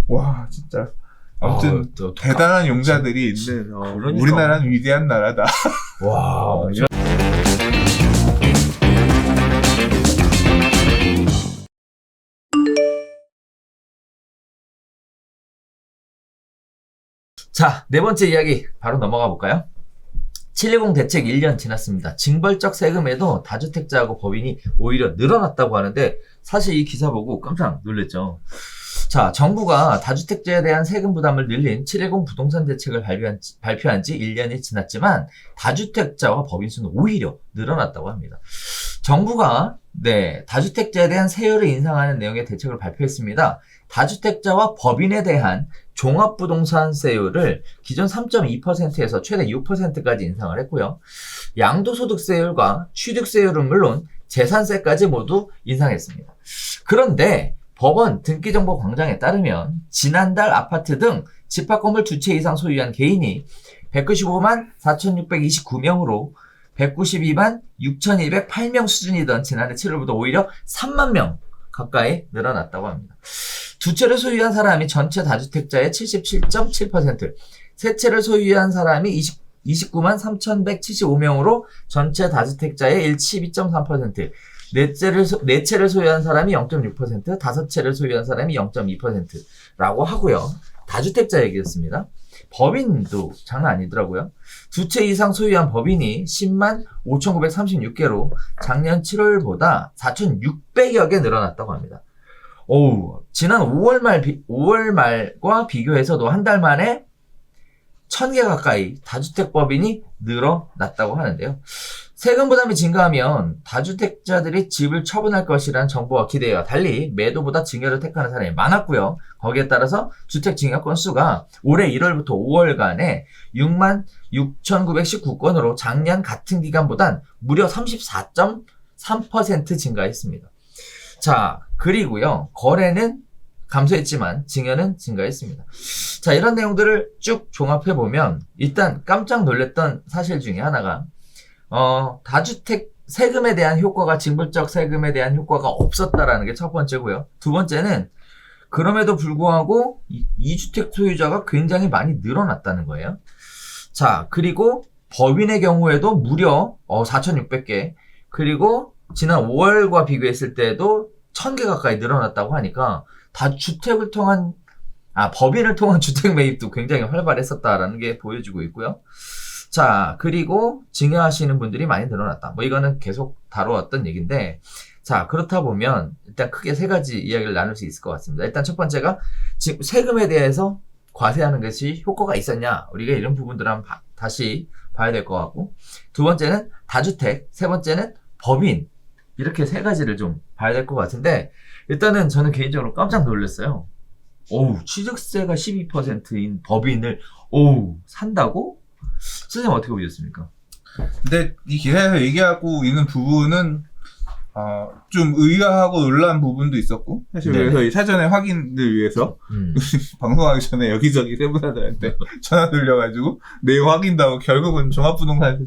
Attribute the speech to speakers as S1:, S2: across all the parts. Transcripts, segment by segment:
S1: 와 진짜 아무튼 대단한 용자들이 있는
S2: 그러니까.
S1: 우리나라는 위대한 나라다.
S2: 와. 자, 네 번째 이야기 바로 넘어가 볼까요? 710 대책 1년 지났습니다. 징벌적 세금에도 다주택자하고 법인이 오히려 늘어났다고 하는데 사실 이 기사 보고 깜짝 놀랐죠. 자, 정부가 다주택자에 대한 세금 부담을 늘린 710 부동산 대책을 발표한 지 1년이 지났지만 다주택자와 법인 수는 오히려 늘어났다고 합니다. 정부가 다주택자에 대한 세율을 인상하는 내용의 대책을 발표했습니다. 다주택자와 법인에 대한 종합부동산세율을 기존 3.2%에서 최대 6%까지 인상을 했고요. 양도소득세율과 취득세율은 물론 재산세까지 모두 인상했습니다. 그런데 법원 등기정보광장에 따르면 지난달 아파트 등 집합건물 2채 이상 소유한 개인이 195만 4,629명으로 192만 6,208명 수준이던 지난해 7월보다 오히려 3만 명 가까이 늘어났다고 합니다. 두 채를 소유한 사람이 전체 다주택자의 77.7%, 세 채를 소유한 사람이 29만 3,175명으로 전체 다주택자의 12.3%, 네 채를 소유한 사람이 0.6%, 다섯 채를 소유한 사람이 0.2%라고 하고요. 다주택자 얘기였습니다. 법인도 장난 아니더라고요. 두 채 이상 소유한 법인이 10만 5,936개로 작년 7월보다 4,600여 개 늘어났다고 합니다. 지난 5월 말과 비교해서도 한 달 만에 1,000개 가까이 다주택 법인이 늘어났다고 하는데요. 세금 부담이 증가하면 다주택자들이 집을 처분할 것이라는 정부와 기대와 달리 매도보다 증여를 택하는 사람이 많았고요. 거기에 따라서 주택 증여 건수가 올해 1월부터 5월간에 6만 6,919건으로 작년 같은 기간보단 무려 34.3% 증가했습니다. 자, 그리고요. 거래는 감소했지만 증여는 증가했습니다. 자, 이런 내용들을 쭉 종합해보면 일단 깜짝 놀랐던 사실 중에 하나가 다주택 세금에 대한 효과가 징벌적 세금에 대한 효과가 없었다라는 게 첫 번째고요. 두 번째는 그럼에도 불구하고 2주택 소유자가 굉장히 많이 늘어났다는 거예요. 자, 그리고 법인의 경우에도 무려 4,600개 그리고 지난 5월과 비교했을 때도 1,000개 가까이 늘어났다고 하니까 법인을 통한 주택 매입도 굉장히 활발했었다라는 게 보여지고 있고요. 자, 그리고 증여하시는 분들이 많이 늘어났다. 이거는 계속 다뤄왔던 얘기인데, 자, 그렇다 보면 일단 크게 세 가지 이야기를 나눌 수 있을 것 같습니다. 일단 첫 번째가 지금 세금에 대해서 과세하는 것이 효과가 있었냐? 우리가 이런 부분들을 한번 다시 봐야 될 것 같고, 두 번째는 다주택, 세 번째는 법인, 이렇게 세 가지를 좀 봐야 될 것 같은데, 일단은 저는 개인적으로 깜짝 놀랐어요. 취득세가 12%인 법인을 산다고? 선생님 어떻게 보셨습니까?
S1: 근데 이 기사에서 얘기하고 있는 부분은 좀 의아하고 놀란 부분도 있었고 사실 그래서 이 사전에 확인을 위해서 방송하기 전에 여기저기 세무사들한테 전화 돌려가지고 내용 확인도 하고 결국은 종합부동산세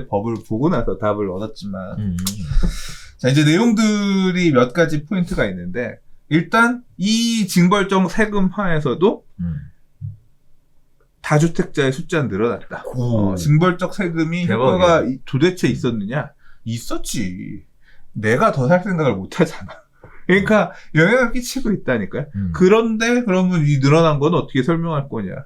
S1: 법을 보고 나서 답을 얻었지만 자, 이제 내용들이 몇 가지 포인트가 있는데 일단 이 징벌적 세금 하에서도 다주택자의 숫자는 늘어났다. 징벌적 세금이 효과가 도대체 있었느냐? 있었지. 내가 더 살 생각을 못 하잖아. 그러니까 영향을 끼치고 있다니까요. 그런데 그러면 이 늘어난 건 어떻게 설명할 거냐?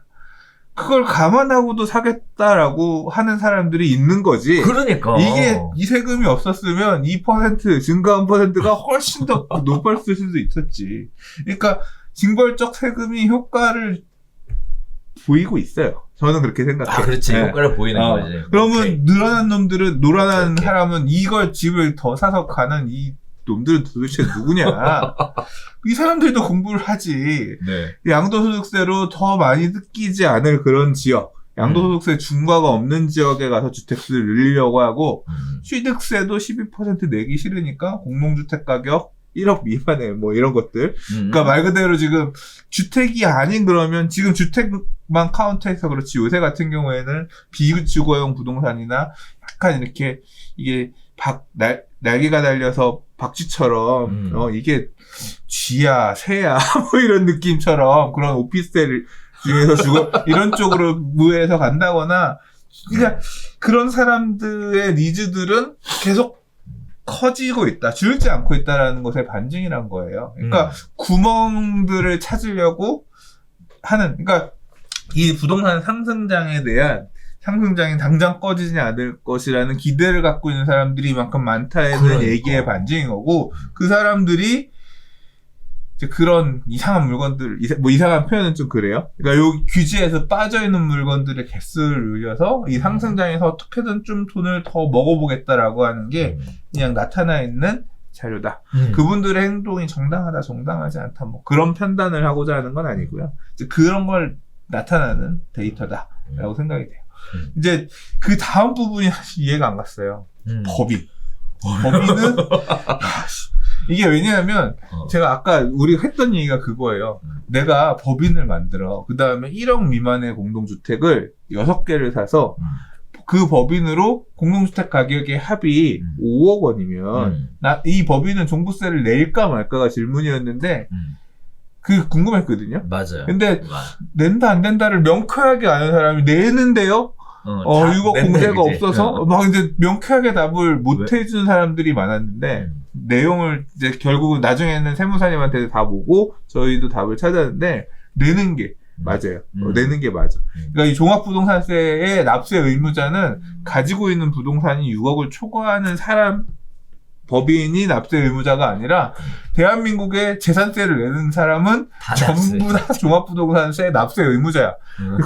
S1: 그걸 감안하고도 사겠다라고 하는 사람들이 있는 거지.
S2: 그러니까.
S1: 이게 이 세금이 없었으면 2% 증가한 퍼센트가 훨씬 더 높았을 수도 있었지. 그러니까 징벌적 세금이 효과를 보이고 있어요. 저는 그렇게 생각해요.
S2: 그렇지. 효과를 보이는 거지.
S1: 그러면 늘어난 놈들은, 노란한 사람은 이걸 집을 더 사서 가는 이 놈들은 도대체 누구냐. 이 사람들도 공부를 하지. 양도소득세로 더 많이 뜯기지 않을 그런 지역, 양도소득세 중과가 없는 지역에 가서 주택수를 늘리려고 하고, 취득세도 12% 내기 싫으니까 공동주택 가격 1억 미만에 이런 것들. 그러니까 말 그대로 지금 주택이 아닌 그러면 지금 주택만 카운트해서 그렇지 요새 같은 경우에는 비주거용 부동산이나 약간 이렇게 이게 날개가 달려서 박쥐처럼 이게 쥐야 새야 뭐 이런 느낌처럼 그런 오피스텔 중에서 이런 쪽으로 무에서 간다거나 그냥 그런 사람들의 니즈들은 계속 커지고 있다, 줄지 않고 있다라는 것의 반증이란 거예요. 그러니까 구멍들을 찾으려고 하는, 그러니까 이 부동산 상승장에 대한 상승장이 당장 꺼지지 않을 것이라는 기대를 갖고 있는 사람들이 이만큼 많다는
S2: 그러니까.
S1: 얘기의 반증인 거고, 그 사람들이 이제 그런 이상한 물건들, 뭐 이상한 표현은 좀 그래요. 그러니까 요 규제에서 빠져있는 물건들의 개수를 늘려서 이 상승장에서 어떻게든 좀 돈을 더 먹어보겠다라고 하는 게 그냥 나타나 있는 자료다. 그분들의 행동이 정당하다, 정당하지 않다, 뭐 그런 판단을 하고자 하는 건 아니고요. 이제 그런 걸 나타나는 데이터다라고 생각이 돼요. 이제 그 다음 부분이 사실 이해가 안 갔어요. 법인. 법인은 이게 왜냐하면 제가 아까 우리가 했던 얘기가 그거예요. 내가 법인을 만들어 그 다음에 1억 미만의 공동주택을 6개를 사서 그 법인으로 공동주택 가격의 합이 5억 원이면 이 법인은 종부세를 낼까 말까가 질문이었는데 그게 궁금했거든요.
S2: 맞아요.
S1: 근데 낸다 안 된다를 명쾌하게 아는 사람이 내는데요. 이거 공제가 없어서 막 이제 명쾌하게 답을 못 해주는 사람들이 많았는데 내용을 이제 결국은 나중에는 세무사님한테 다 보고 저희도 답을 찾았는데 내는 게 맞아요. 내는 게 맞아. 그러니까 이 종합부동산세의 납세 의무자는 가지고 있는 부동산이 6억을 초과하는 사람, 법인이 납세 의무자가 아니라 대한민국의 재산세를 내는 사람은 전부 다 종합부동산세 납세 의무자야.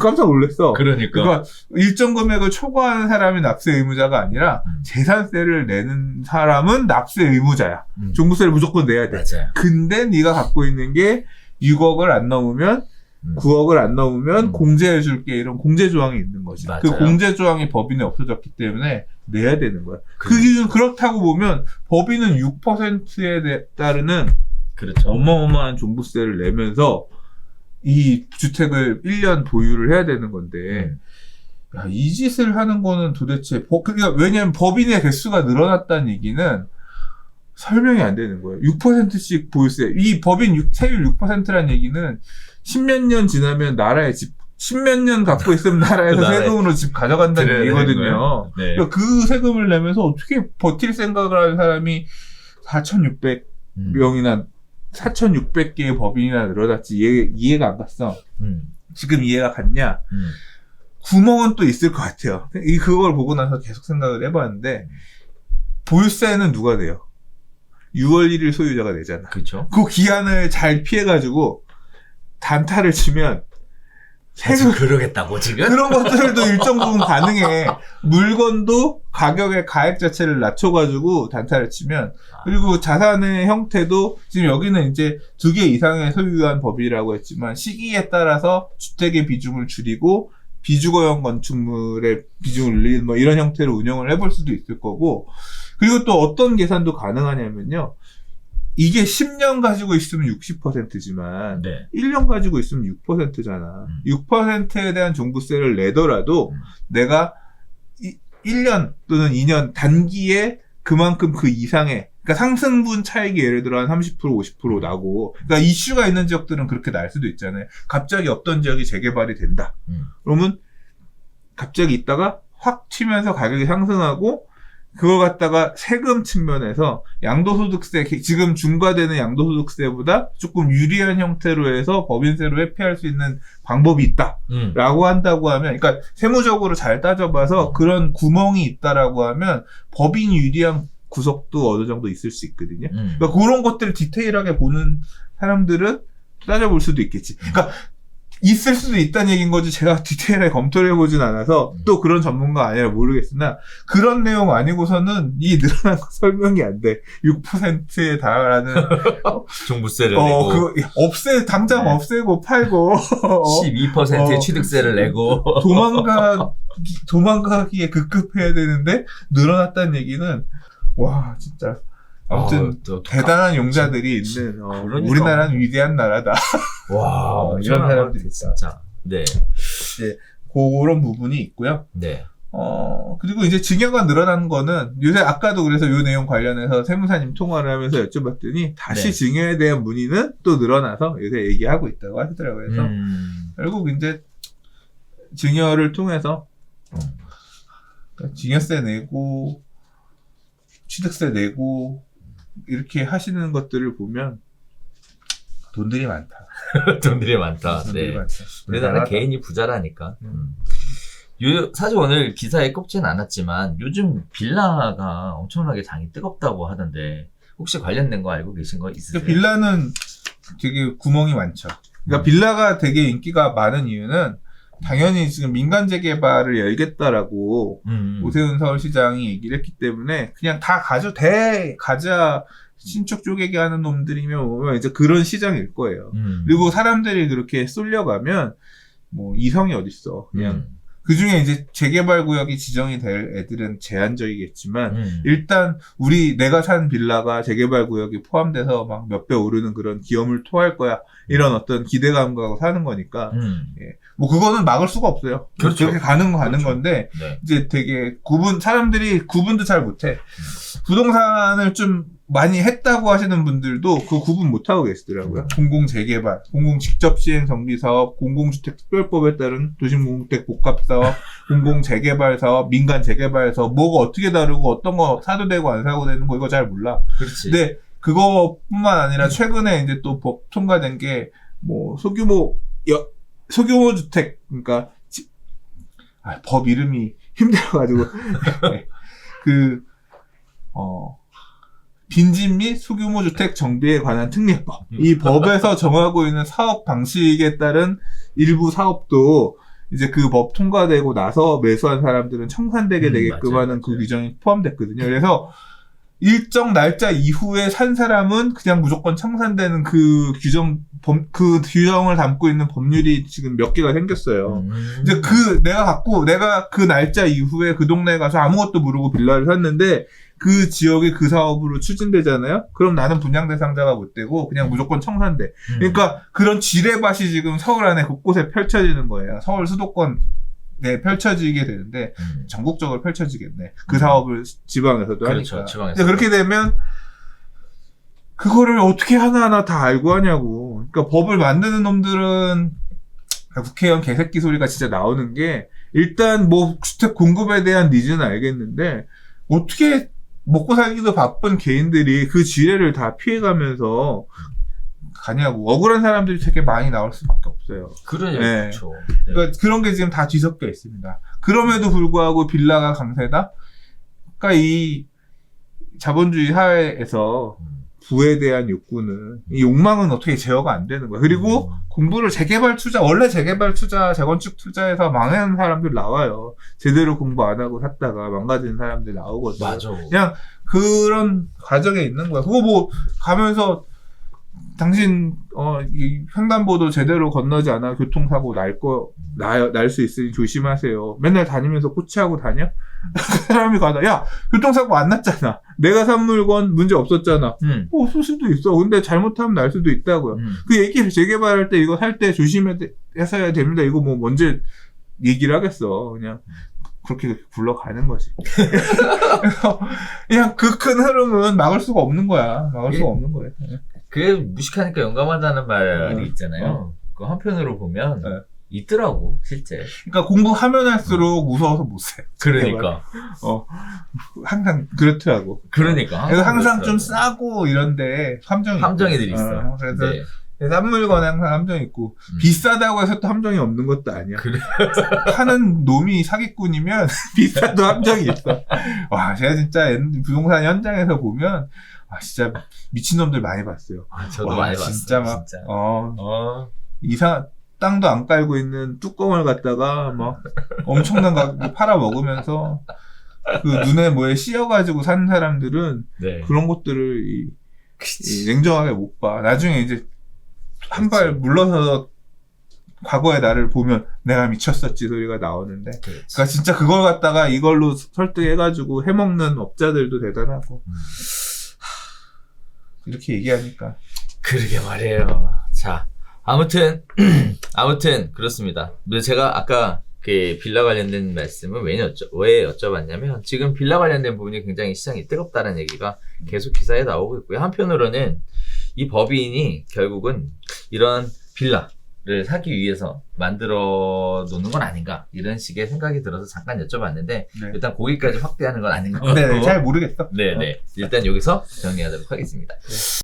S1: 깜짝 놀랐어. 그러니까 일정 금액을 초과하는 사람이 납세 의무자가 아니라 재산세를 내는 사람은 납세 의무자야. 종부세를 무조건 내야 돼.
S2: 맞아요.
S1: 근데 네가 갖고 있는 게 6억을 안 넘으면 9억을 안 넘으면 공제해 줄게, 이런 공제 조항이 있는 거지.
S2: 맞아요.
S1: 그 공제 조항이 법인에 없어졌기 때문에 내야 되는 거야. 그 기준 그렇다고 보면 법인은 6%에 따르는
S2: 그렇죠.
S1: 어마어마한 종부세를 내면서 이 주택을 1년 보유를 해야 되는 건데 야, 이 짓을 하는 거는 도대체 그러니까 왜냐하면 법인의 개수가 늘어났다는 얘기는 설명이 안 되는 거예요. 6%씩 보유세. 이 법인 세율 6%라는 얘기는 10몇 년 지나면 나라의 집, 10몇 년 갖고 있으면 나라에서 세금으로 집 가져간다는 얘기거든요. 네. 그러니까 그 세금을 내면서 어떻게 버틸 생각을 하는 사람이 4,600명이나 4,600개의 법인이나 늘어났지 이해가 안 갔어. 지금 이해가 갔냐? 구멍은 또 있을 것 같아요. 그걸 보고 나서 계속 생각을 해봤는데 보유세는 누가 내요? 6월 1일 소유자가 내잖아.
S2: 그렇죠.
S1: 그 기한을 잘 피해가지고 단타를 치면 세금
S2: 그러겠다고 지금?
S1: 그런 것들도 일정 부분 가능해. 물건도 가격의 가액 자체를 낮춰가지고 단타를 치면, 그리고 자산의 형태도 지금 여기는 이제 2개 이상의 소유한 법이라고 했지만 시기에 따라서 주택의 비중을 줄이고 비주거용 건축물의 비중을 늘리는 뭐 이런 형태로 운영을 해볼 수도 있을 거고, 그리고 또 어떤 계산도 가능하냐면요. 이게 10년 가지고 있으면 60%지만 1년 가지고 있으면 6%잖아. 6%에 대한 종부세를 내더라도 내가 1년 또는 2년 단기에 그만큼 그 이상의, 그러니까 상승분 차익이 예를 들어 한 30%, 50% 나고, 그러니까 이슈가 있는 지역들은 그렇게 날 수도 있잖아요. 갑자기 어떤 지역이 재개발이 된다. 그러면 갑자기 있다가 확 튀면서 가격이 상승하고, 그걸 갖다가 세금 측면에서 양도소득세, 지금 중과되는 양도소득세보다 조금 유리한 형태로 해서 법인세로 회피할 수 있는 방법이 있다. 라고 한다고 하면, 그러니까 세무적으로 잘 따져봐서 그런 구멍이 있다라고 하면 법인이 유리한 구석도 어느 정도 있을 수 있거든요. 그러니까 그런 것들을 디테일하게 보는 사람들은 따져볼 수도 있겠지. 그러니까 있을 수도 있다는 얘기인 거지, 제가 디테일하게 검토를 해보진 않아서 또 그런 전문가 아니라 모르겠으나 그런 내용 아니고서는 이 늘어난 거 설명이 안 돼. 6%에 달하는
S2: 종부세를 내고
S1: 당장 없애고 팔고
S2: 12%의 취득세를 내고
S1: 도망가기에 급급해야 되는데 늘어났다는 얘기는 와 진짜 아무튼 대단한 용자들이 있는
S2: 그러니까.
S1: 우리나라는 위대한 나라다.
S2: 와
S1: 이런 사람들이 있다.
S2: 진짜. 네.
S1: 그런 부분이 있고요.
S2: 네.
S1: 그리고 이제 증여가 늘어난 거는 요새 아까도 그래서 요 내용 관련해서 세무사님 통화를 하면서 여쭤봤더니 다시
S2: 네.
S1: 증여에 대한 문의는 또 늘어나서 요새 얘기하고 있다고 하시더라고요. 그래서 결국 이제 증여를 통해서 증여세 내고 취득세 내고 이렇게 하시는 것들을 보면 돈들이 많다.
S2: 돈들이 많다.
S1: 돈들이
S2: 네.
S1: 많다.
S2: 우리나라 개인이 부자라니까. 사실 오늘 기사에 꼽진 않았지만 요즘 빌라가 엄청나게 장이 뜨겁다고 하던데 혹시 관련된 거 알고 계신 거 있으세요?
S1: 빌라는 되게 구멍이 많죠. 그러니까 빌라가 되게 인기가 많은 이유는 당연히 지금 민간 재개발을 열겠다라고 오세훈 서울시장이 얘기를 했기 때문에 그냥 다 가자 신축 쪼개기 하는 놈들이면 오면 이제 그런 시장일 거예요. 그리고 사람들이 그렇게 쏠려가면 뭐 이성이 어딨어. 그냥 그 중에 이제 재개발 구역이 지정이 될 애들은 제한적이겠지만 일단 내가 산 빌라가 재개발 구역이 포함돼서 막 몇 배 오르는 그런 기염을 토할 거야. 이런 어떤 기대감과 사는 거니까. 예. 뭐 그거는 막을 수가 없어요.
S2: 그렇죠.
S1: 그렇게 가는
S2: 그렇죠.
S1: 건데
S2: 네.
S1: 이제 되게 사람들이 구분도 잘 못해. 부동산을 좀 많이 했다고 하시는 분들도 그 구분 못하고 계시더라고요. 공공재개발, 공공직접시행 정비사업, 공공주택 특별법에 따른 도심공주택 복합사업, 공공재개발사업, 민간재개발사업, 뭐가 어떻게 다르고 어떤 거 사도 되고 안 사도 되는 거 이거 잘 몰라.
S2: 그렇지.
S1: 근데 그거뿐만 아니라 최근에 이제 또 법 통과된 게 뭐 소규모 주택, 그러니까 법 이름이 힘들어가지고 빈집 및 소규모 주택 정비에 관한 특례법. 이 법에서 정하고 있는 사업 방식에 따른 일부 사업도 이제 그 법 통과되고 나서 매수한 사람들은 청산되게 되게끔
S2: 맞아요,
S1: 하는 그
S2: 맞아요.
S1: 규정이 포함됐거든요. 그래서 일정 날짜 이후에 산 사람은 그냥 무조건 청산되는 그 규정을 담고 있는 법률이 지금 몇 개가 생겼어요. 이제 내가 그 날짜 이후에 그 동네에 가서 아무것도 모르고 빌라를 샀는데 그 지역이 그 사업으로 추진되잖아요? 그럼 나는 분양 대상자가 못 되고 그냥 무조건 청산돼. 그러니까 그런 지뢰밭이 지금 서울 안에 곳곳에 펼쳐지는 거예요. 서울 수도권 네, 펼쳐지게 되는데 전국적으로 펼쳐지겠네. 그 사업을 지방에서도
S2: 그렇죠,
S1: 하니까.
S2: 지방에서.
S1: 그렇게 되면 그거를 어떻게 하나하나 다 알고 하냐고. 그러니까 법을 만드는 놈들은 국회의원 개새끼 소리가 진짜 나오는 게 일단 뭐 주택 공급에 대한 니즈는 알겠는데 어떻게 먹고 살기도 바쁜 개인들이 그 지뢰를 다 피해가면서 가냐고. 억울한 사람들이 되게 많이 나올 수밖에 없어요.
S2: 그렇죠. 네.
S1: 그러니까 그런 게 지금 다 뒤섞여 있습니다. 그럼에도 불구하고 빌라가 강세다? 그러니까 이 자본주의 사회에서 부에 대한 욕구는, 이 욕망은 어떻게 제어가 안 되는 거야. 그리고 공부를 원래 재개발 투자, 재건축 투자에서 망하는 사람들 나와요. 제대로 공부 안 하고 샀다가 망가지는 사람들 나오거든요.
S2: 맞아.
S1: 그냥 그런 과정에 있는 거야. 그거 뭐 가면서 당신 이 횡단보도 제대로 건너지 않아 교통사고 날 수 있으니 조심하세요. 맨날 다니면서 코치하고 다녀? 그 사람이 가다 야 교통사고 안 났잖아. 내가 산 물건 문제 없었잖아. 없을 수도 있어. 근데 잘못하면 날 수도 있다고요. 그 얘기 재개발할 때 이거 살 때 조심해야 됩니다. 이거 뭐 언제 얘기를 하겠어. 그냥 그렇게 굴러가는 거지. 그래서 그냥 그 큰 흐름은 막을 수가 없는 거야. 막을 수가 없는 거예요.
S2: 그게 무식하니까 용감하다는 말이 있잖아요. 그 한편으로 보면 있더라고 실제.
S1: 그러니까 공부하면 할수록 무서워서 못 해.
S2: 그러니까.
S1: 항상 그렇더라고.
S2: 그러니까.
S1: 그래서 항상 좀 싸고 이런데
S2: 함정이들이 있어.
S1: 그래서
S2: 네.
S1: 싼 물건에 항상 함정이 있고 비싸다고 해서 또 함정이 없는 것도 아니야.
S2: 그래.
S1: 파는 놈이 사기꾼이면 비싸도 함정이 있어. 와, 제가 진짜 부동산 현장에서 보면 진짜 미친놈들 많이 봤어요.
S2: 저도
S1: 와,
S2: 많이 봤어요.
S1: 진짜 막
S2: 진짜.
S1: 땅도 안 깔고 있는 뚜껑을 갖다가 막 엄청난 가격에 팔아 먹으면서 그 눈에 뭐에 씌어가지고 사는 사람들은
S2: 네.
S1: 그런 것들을 이 냉정하게 못 봐. 나중에 이제 한 발 물러서 과거의 나를 보면 내가 미쳤었지 소리가 나오는데. 그러니까 진짜 그걸 갖다가 이걸로 설득해가지고 해먹는 업자들도 대단하고. 이렇게 얘기하니까.
S2: 그러게 말이에요. 자, 아무튼 그렇습니다. 제가 아까 그 빌라 관련된 말씀은 왜 여쭤봤냐면 지금 빌라 관련된 부분이 굉장히 시장이 뜨겁다는 얘기가 계속 기사에 나오고 있고요. 한편으로는 이 법인이 결국은 이런 빌라를 사기 위해서 만들어 놓는 건 아닌가 이런 식의 생각이 들어서 잠깐 여쭤봤는데
S1: 네.
S2: 일단 거기까지 확대하는 건 아닌 것 같고
S1: 네, 잘 모르겠어.
S2: 네네 일단 여기서 정리하도록 하겠습니다.
S1: 네.